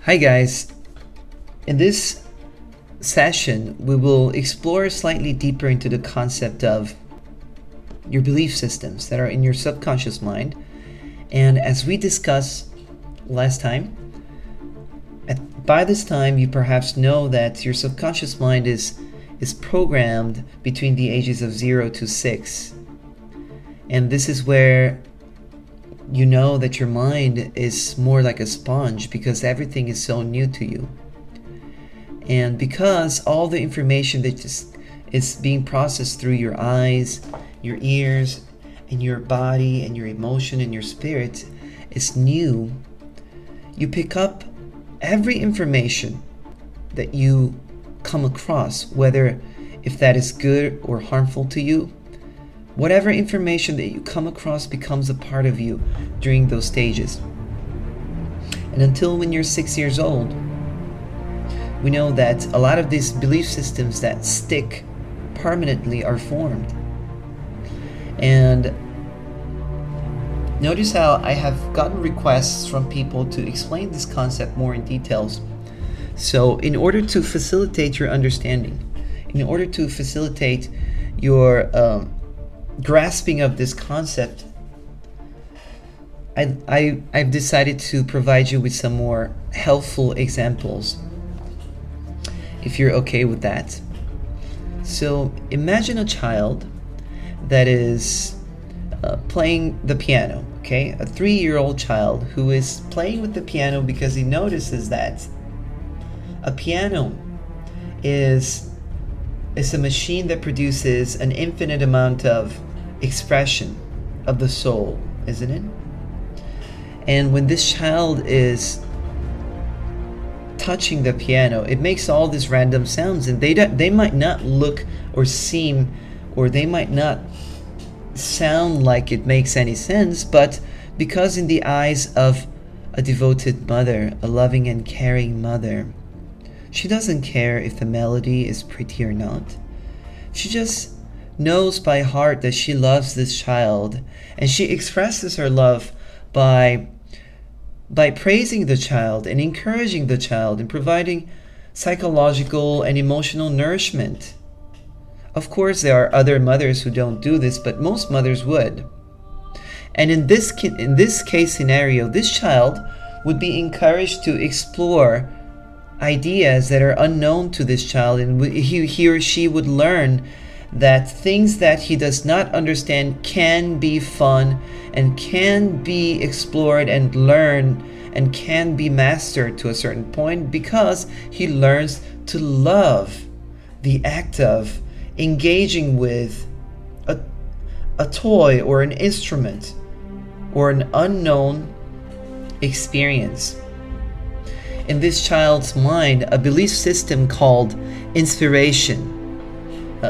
Hi guys, in this session we will explore slightly deeper into the concept of your belief systems that are in your subconscious mind. And as we discussed last time, by this time you perhaps know that your subconscious mind is programmed between the ages of 0 to 6. And this is where you know that your mind is more like a sponge because everything is so new to you. And because all the information that is being processed through your eyes, your ears, and your body, and your emotion, and your spirit is new, you pick up every information that you come across, whether if that is good or harmful to you. Whatever information that you come across becomes a part of you during those stages. And until when you're 6 years old, we know that a lot of these belief systems that stick permanently are formed. And notice how I have gotten requests from people to explain this concept more in details. So in order to facilitate your understanding, in order to facilitate your grasping of this concept, I've decided to provide you with some more helpful examples, if you're okay with that. So imagine a child that is playing the piano, okay? A 3-year-old child who is playing with the piano because he notices that a piano is a machine that produces an infinite amount of expression of the soul, isn't it? And when this child is touching the piano, it makes all these random sounds, and they might not look or seem, or they might not sound like it makes any sense, but because in the eyes of a devoted mother, a loving and caring mother, she doesn't care if the melody is pretty or not. She just knows by heart that she loves this child, and she expresses her love by praising the child and encouraging the child and providing psychological and emotional nourishment. Of course, there are other mothers who don't do this, but most mothers would. And in this case scenario, this child would be encouraged to explore ideas that are unknown to this child, and he or she would learn that things that he does not understand can be fun and can be explored and learned and can be mastered to a certain point, because he learns to love the act of engaging with a toy or an instrument or an unknown experience. In this child's mind, a belief system called inspiration,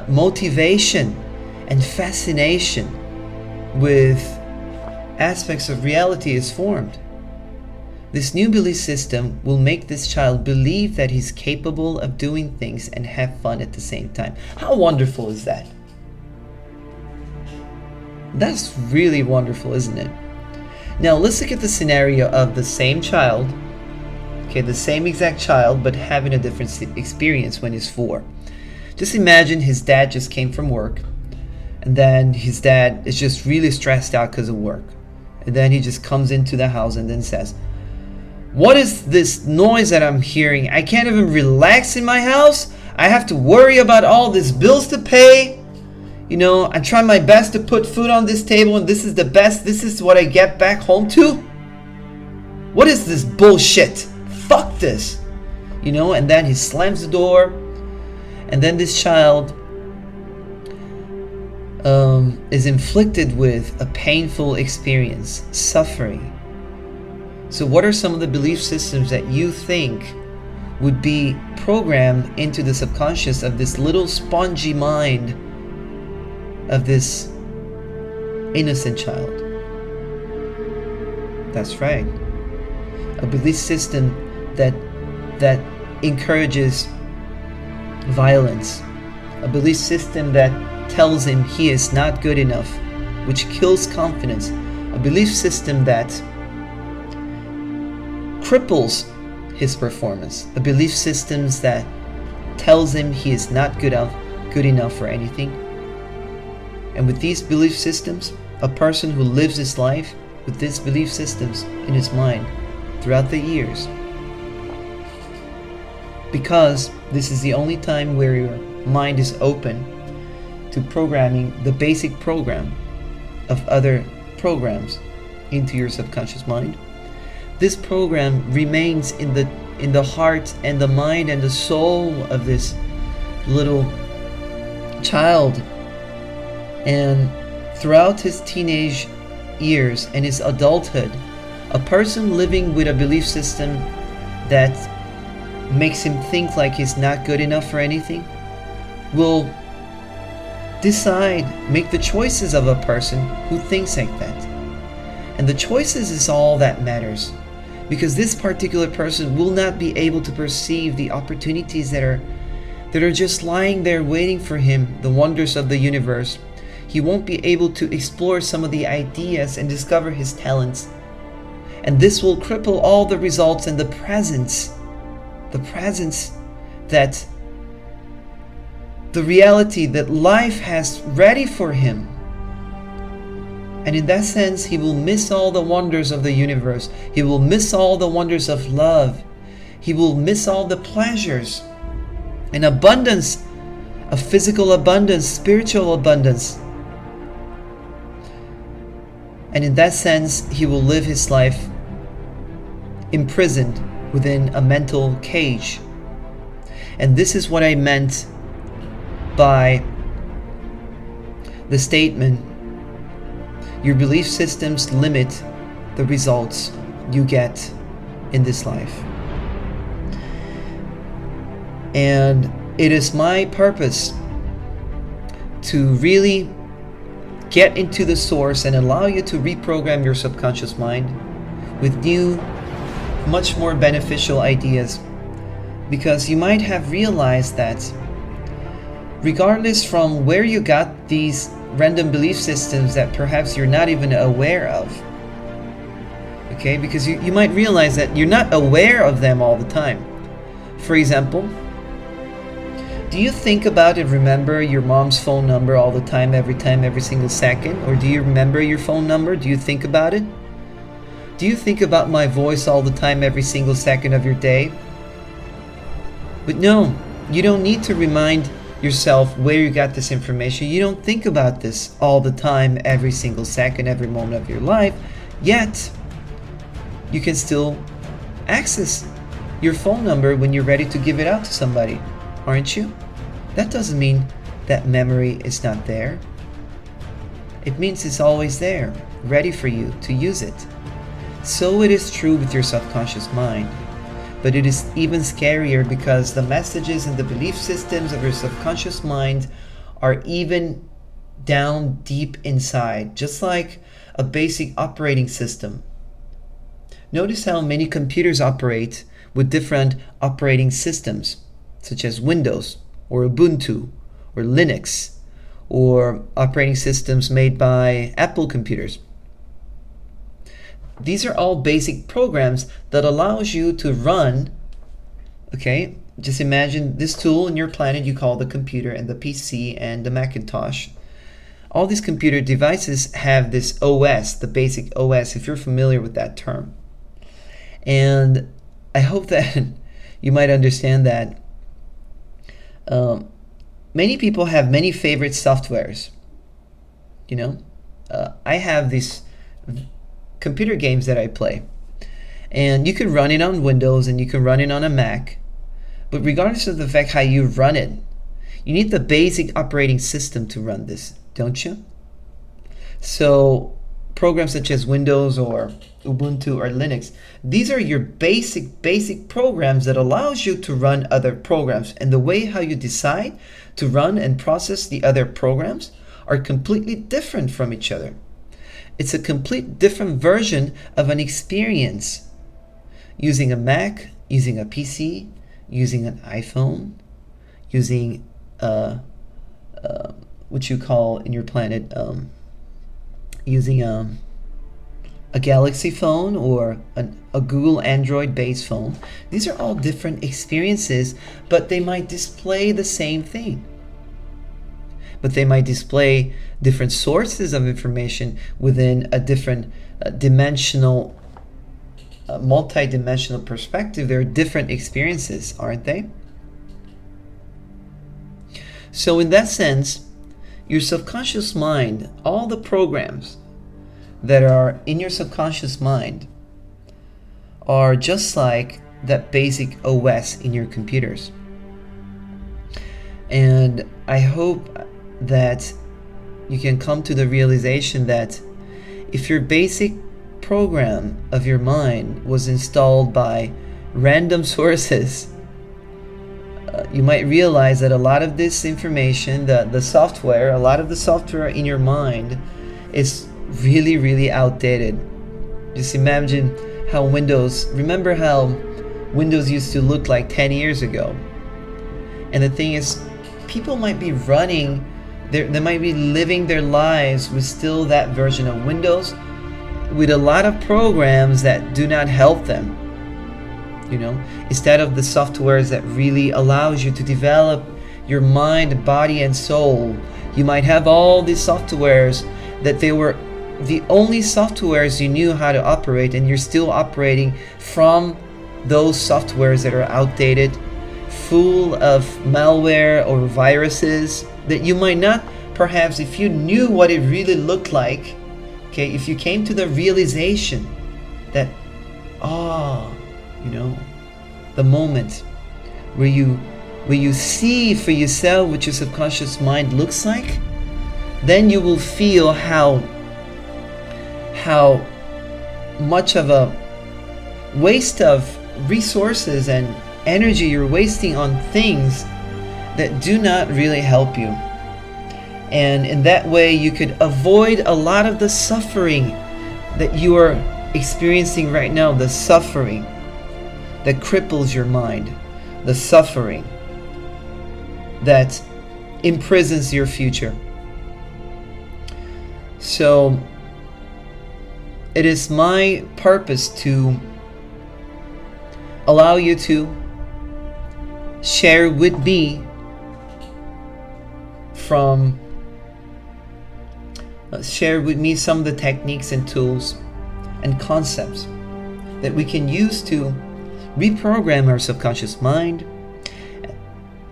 motivation, and fascination with aspects of reality is formed. This new belief system will make this child believe that he's capable of doing things and have fun at the same time. How wonderful is that? That's really wonderful, isn't it? Now let's look at the scenario of the same child, okay, the same exact child, but having a different experience when he's 4. Just imagine his dad just came from work, and then his dad is just really stressed out because of work. And then he just comes into the house and then says, "What is this noise that I'm hearing? I can't even relax in my house. I have to worry about all these bills to pay. You know, I try my best to put food on this table, and this is the best. This is what I get back home to. What is this bullshit? Fuck this." You know, and then he slams the door. And then this child is inflicted with a painful experience, suffering. So what are some of the belief systems that you think would be programmed into the subconscious of this little spongy mind of this innocent child? That's right. A belief system that encourages violence, a belief system that tells him he is not good enough, which kills confidence, a belief system that cripples his performance, a belief system that tells him he is not good enough for anything. And with these belief systems, a person who lives his life with these belief systems in his mind throughout the years, because this is the only time where your mind is open to programming the basic program of other programs into your subconscious mind. This program remains in the heart and the mind and the soul of this little child. And throughout his teenage years and his adulthood, a person living with a belief system that makes him think like he's not good enough for anything will make the choices of a person who thinks like that. And the choices is all that matters, because this particular person will not be able to perceive the opportunities that are just lying there waiting for him, the wonders of the universe. He won't be able to explore some of the ideas and discover his talents. And this will cripple all the results and the presence that the reality that life has ready for him. And in that sense, he will miss all the wonders of the universe. He will miss all the wonders of love. He will miss all the pleasures and abundance of physical abundance, spiritual abundance. And in that sense, he will live his life imprisoned within a mental cage. And this is what I meant by the statement, your belief systems limit the results you get in this life. And it is my purpose to really get into the source and allow you to reprogram your subconscious mind with new, much more beneficial ideas. Because you might have realized that regardless from where you got these random belief systems that perhaps you're not even aware of, okay, because you might realize that you're not aware of them all the time. For example, do you think about and remember your mom's phone number all the time, every single second? Or do you remember your phone number? Do you think about it? Do you think about my voice all the time, every single second of your day? But no, you don't need to remind yourself where you got this information. You don't think about this all the time, every single second, every moment of your life. Yet, you can still access your phone number when you're ready to give it out to somebody, aren't you? That doesn't mean that memory is not there. It means it's always there, ready for you to use it. So it is true with your subconscious mind. But it is even scarier because the messages and the belief systems of your subconscious mind are even down deep inside, just like a basic operating system. Notice how many computers operate with different operating systems, such as Windows or Ubuntu or Linux, or operating systems made by Apple computers. These are all basic programs that allows you to run, okay, just imagine this tool in your planet you call the computer, and the PC and the Macintosh. All these computer devices have this OS, the basic OS, if you're familiar with that term. And I hope that you might understand that many people have many favorite softwares. You know, I have these computer games that I play, and you can run it on Windows and you can run it on a Mac, but regardless of the fact how you run it, you need the basic operating system to run this, don't you? So programs such as Windows or Ubuntu or Linux, these are your basic programs that allows you to run other programs, and the way how you decide to run and process the other programs are completely different from each other. It's a complete different version of an experience. Using a Mac, using a PC, using an iPhone, using what you call in your planet, using a Galaxy phone or a Google Android based phone. These are all different experiences, but they might display the same thing. But they might display different sources of information within a different dimensional, multi-dimensional perspective. There are different experiences, aren't they? So in that sense, your subconscious mind, all the programs that are in your subconscious mind are just like that basic OS in your computers. And I hope that you can come to the realization that if your basic program of your mind was installed by random sources, you might realize that a lot of this information, the software, a lot of the software in your mind is really, really outdated. Just imagine how remember how Windows used to look like 10 years ago. And the thing is, people might be they might be living their lives with still that version of Windows, with a lot of programs that do not help them. Instead of the softwares that really allows you to develop your mind, body, and soul, you might have all these softwares that they were the only softwares you knew how to operate, and you're still operating from those softwares that are outdated, full of malware or viruses that you might not, perhaps if you knew what it really looked like, okay, if you came to the realization that, the moment where you see for yourself what your subconscious mind looks like, then you will feel how much of a waste of resources and energy you're wasting on things that do not really help you. And in that way, you could avoid a lot of the suffering that you are experiencing right now, the suffering that cripples your mind, the suffering that imprisons your future. So it is my purpose to allow you to share with me some of the techniques and tools and concepts that we can use to reprogram our subconscious mind,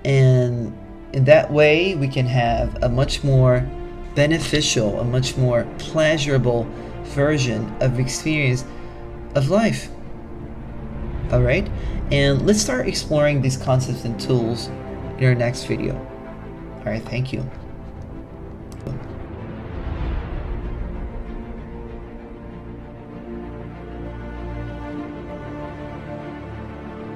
and in that way we can have a much more beneficial, a much more pleasurable version of experience of life. All right, and let's start exploring these concepts and tools in our next video. All right, thank you.